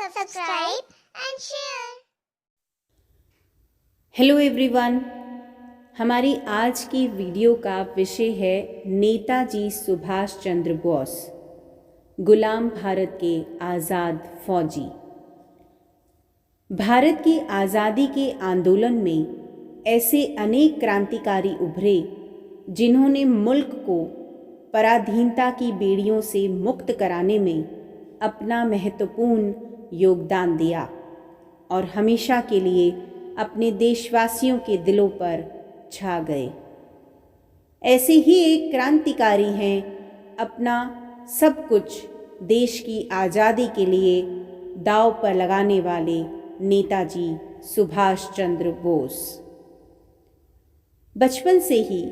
subscribe and share. Hello everyone, हमारी आज की वीडियो का विषय है नेताजी सुभाष चंद्र बोस, गुलाम भारत के आज़ाद फौजी। भारत की आज़ादी के आंदोलन में ऐसे अनेक क्रांतिकारी उभरे जिन्होंने मुल्क को पराधीनता की बेड़ियों से मुक्त कराने में अपना महत्वपूर्ण योगदान दिया और हमेशा के लिए अपने देशवासियों के दिलों पर छा गए। ऐसे ही एक क्रांतिकारी हैं अपना सब कुछ देश की आज़ादी के लिए दांव पर लगाने वाले नेताजी सुभाष चंद्र बोस। बचपन से ही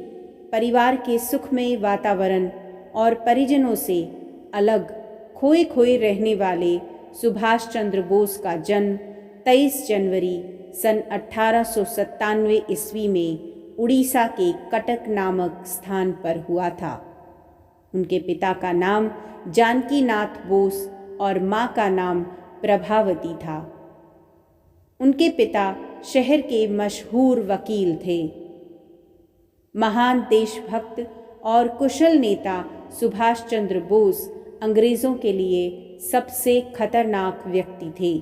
परिवार के सुखमय वातावरण और परिजनों से अलग खोए खोए रहने वाले सुभाष चंद्र बोस का जन्म 23 जनवरी सन 1897 ईस्वी में उड़ीसा के कटक नामक स्थान पर हुआ था। उनके पिता का नाम जानकी नाथ बोस और माँ का नाम प्रभावती था। उनके पिता शहर के मशहूर वकील थे। महान देशभक्त और कुशल नेता सुभाष चंद्र बोस अंग्रेज़ों के लिए सबसे खतरनाक व्यक्ति थे।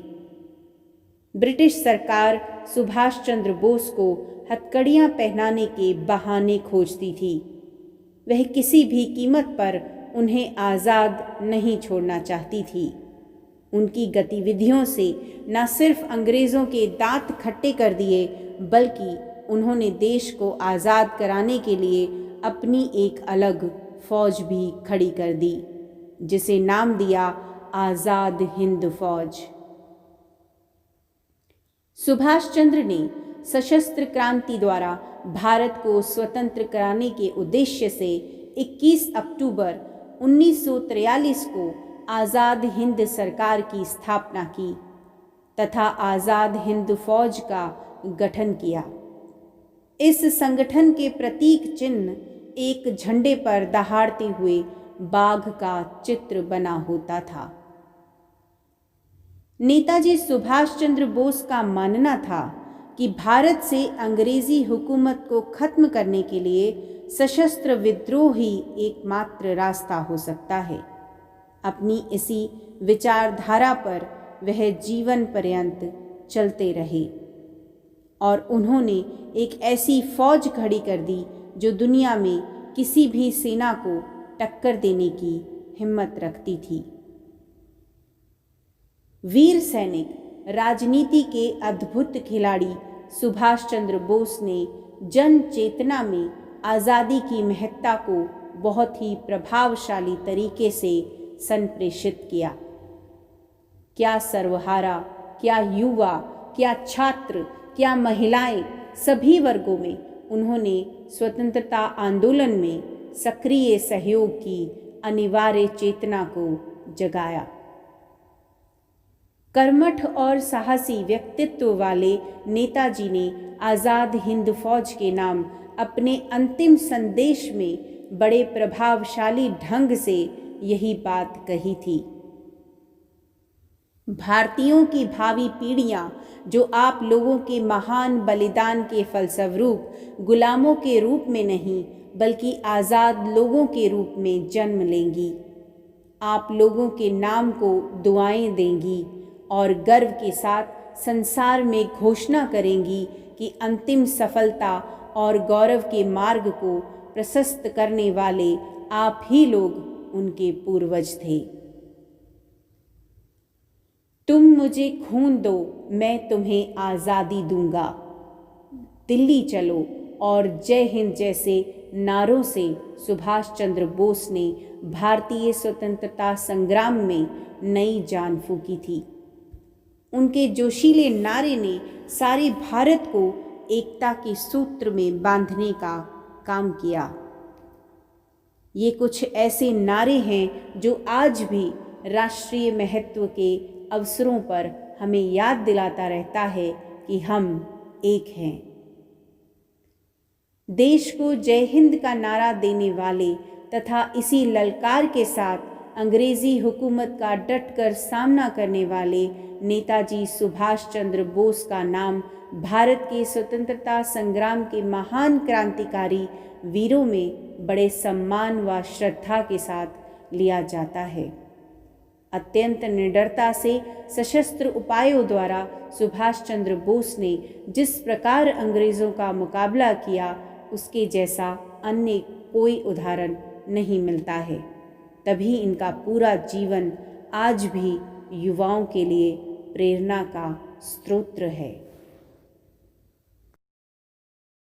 ब्रिटिश सरकार सुभाष चंद्र बोस को हथकड़ियाँ पहनाने के बहाने खोजती थी। वह किसी भी कीमत पर उन्हें आज़ाद नहीं छोड़ना चाहती थी। उनकी गतिविधियों से न सिर्फ अंग्रेज़ों के दांत खट्टे कर दिए, बल्कि उन्होंने देश को आज़ाद कराने के लिए अपनी एक अलग फ़ौज भी खड़ी कर दी, जिसे नाम दिया आज़ाद हिंद फ़ौज। सुभाष चंद्र ने सशस्त्र क्रांति द्वारा भारत को स्वतंत्र कराने के उद्देश्य से 21 अक्टूबर 1943 को आज़ाद हिंद सरकार की स्थापना की तथा आज़ाद हिंद फौज का गठन किया। इस संगठन के प्रतीक चिन्ह एक झंडे पर दहाड़ते हुए बाघ का चित्र बना होता था। नेताजी सुभाष चंद्र बोस का मानना था कि भारत से अंग्रेजी हुकूमत को खत्म करने के लिए सशस्त्र विद्रोह ही एकमात्र रास्ता हो सकता है। अपनी इसी विचारधारा पर वह जीवन पर्यंत चलते रहे और उन्होंने एक ऐसी फौज खड़ी कर दी जो दुनिया में किसी भी सेना को टक्कर देने की हिम्मत रखती थी। वीर सैनिक, राजनीति के अद्भुत खिलाड़ी सुभाष चंद्र बोस ने जन चेतना में आज़ादी की महत्ता को बहुत ही प्रभावशाली तरीके से संप्रेषित किया। क्या सर्वहारा, क्या युवा, क्या छात्र, क्या महिलाएं, सभी वर्गों में उन्होंने स्वतंत्रता आंदोलन में सक्रिय सहयोग की अनिवार्य चेतना को जगाया। कर्मठ और साहसी व्यक्तित्व वाले नेताजी ने आज़ाद हिंद फौज के नाम अपने अंतिम संदेश में बड़े प्रभावशाली ढंग से यही बात कही थी। भारतीयों की भावी पीढ़ियां जो आप लोगों के महान बलिदान के फलस्वरूप गुलामों के रूप में नहीं बल्कि आज़ाद लोगों के रूप में जन्म लेंगी, आप लोगों के नाम को दुआएं देंगी और गर्व के साथ संसार में घोषणा करेंगी कि अंतिम सफलता और गौरव के मार्ग को प्रशस्त करने वाले आप ही लोग उनके पूर्वज थे। तुम मुझे खून दो, मैं तुम्हें आज़ादी दूंगा। दिल्ली चलो और जय हिंद जैसे नारों से सुभाष चंद्र बोस ने भारतीय स्वतंत्रता संग्राम में नई जान फूंकी थी। उनके जोशीले नारे ने सारे भारत को एकता के सूत्र में बांधने का काम किया। ये कुछ ऐसे नारे हैं जो आज भी राष्ट्रीय महत्व के अवसरों पर हमें याद दिलाता रहता है कि हम एक हैं। देश को जय हिंद का नारा देने वाले तथा इसी ललकार के साथ अंग्रेजी हुकूमत का डटकर सामना करने वाले नेताजी सुभाष चंद्र बोस का नाम भारत के स्वतंत्रता संग्राम के महान क्रांतिकारी वीरों में बड़े सम्मान व श्रद्धा के साथ लिया जाता है। अत्यंत निडरता से सशस्त्र उपायों द्वारा सुभाष चंद्र बोस ने जिस प्रकार अंग्रेज़ों का मुकाबला किया, उसके जैसा अन्य कोई उदाहरण नहीं मिलता है। तभी इनका पूरा जीवन आज भी युवाओं के लिए प्रेरणा का स्रोत है।